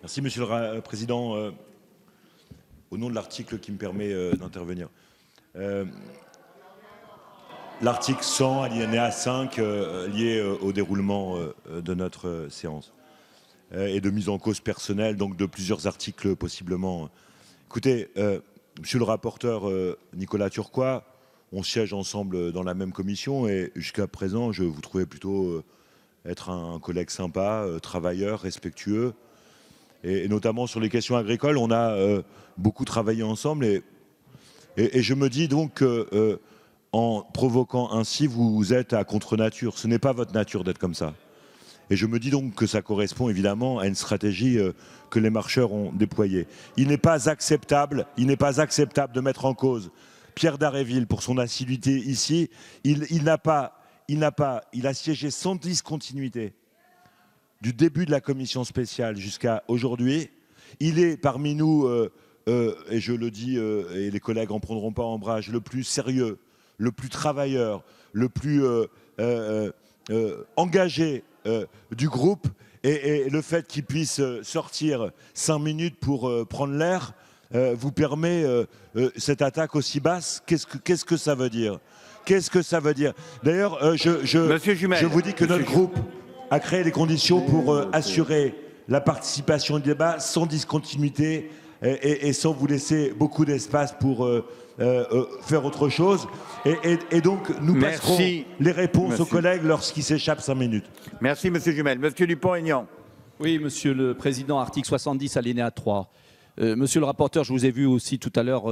Merci, Monsieur le Président. Au nom de l'article qui me permet d'intervenir. L'article 100, alinéa 5, lié au déroulement de notre séance et de mise en cause personnelle, donc de plusieurs articles possiblement. Écoutez, Monsieur le rapporteur Nicolas Turquois, on siège ensemble dans la même commission et jusqu'à présent, je vous trouvais plutôt être un collègue sympa, travailleur, respectueux. Et notamment sur les questions agricoles, on a beaucoup travaillé ensemble et je me dis donc en provoquant ainsi, vous êtes à contre-nature. Ce n'est pas votre nature d'être comme ça. Et je me dis donc que ça correspond évidemment à une stratégie que les marcheurs ont déployée. Il n'est pas acceptable de mettre en cause Pierre Dharréville pour son assiduité ici. Il a siégé sans discontinuité du début de la commission spéciale jusqu'à aujourd'hui. Il est parmi nous, et je le dis, et les collègues en prendront pas ombrage, le plus sérieux, le plus travailleur, le plus engagé du groupe. Et le fait qu'il puisse sortir 5 minutes pour prendre l'air vous permet cette attaque aussi basse. Qu'est-ce que ça veut dire? Qu'est-ce que ça veut dire? D'ailleurs, je vous dis que notre groupe a créé les conditions pour assurer la participation au débat sans discontinuité et sans vous laisser beaucoup d'espace pour faire autre chose. Et donc, nous passerons les réponses aux collègues lorsqu'ils s'échappent 5 minutes. Merci, Monsieur Jumel. Monsieur Dupont-Aignan. Oui, Monsieur le Président, article 70, alinéa 3. Monsieur le rapporteur, je vous ai vu aussi tout à l'heure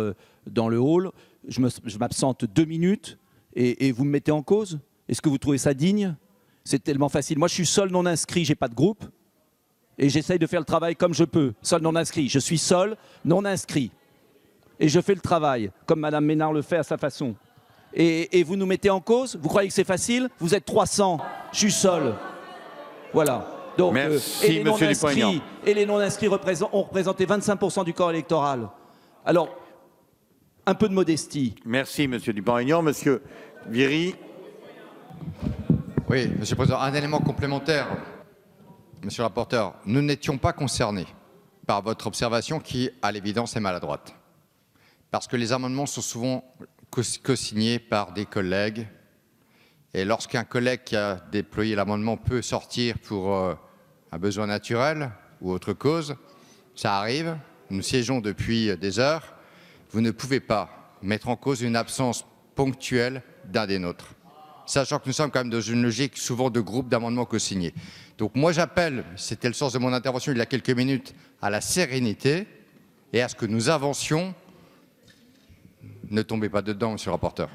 dans le hall. Je m'absente 2 minutes et vous me mettez en cause? Est-ce que vous trouvez ça digne? C'est tellement facile. Moi, je suis seul non inscrit, j'ai pas de groupe. Et j'essaye de faire le travail comme je peux. Seul non inscrit. Je suis seul non inscrit. Et je fais le travail, comme Madame Ménard le fait à sa façon. Et vous nous mettez en cause? Vous croyez que c'est facile? Vous êtes 300. Je suis seul. Voilà. Donc, merci, et les non-inscrits ont représenté 25% du corps électoral. Alors, un peu de modestie. Merci, Monsieur Dupont-Aignan. Monsieur Viry. Oui, Monsieur le Président, un élément complémentaire. Monsieur le rapporteur, nous n'étions pas concernés par votre observation qui, à l'évidence, est maladroite. Parce que les amendements sont souvent co-signés par des collègues. Et lorsqu'un collègue qui a déployé l'amendement peut sortir pour un besoin naturel ou autre cause, ça arrive. Nous siégeons depuis des heures. Vous ne pouvez pas mettre en cause une absence ponctuelle d'un des nôtres, sachant que nous sommes quand même dans une logique souvent de groupe d'amendements co-signés. Donc moi j'appelle, c'était le sens de mon intervention il y a quelques minutes, à la sérénité et à ce que nous avancions. Ne tombez pas dedans, Monsieur le rapporteur.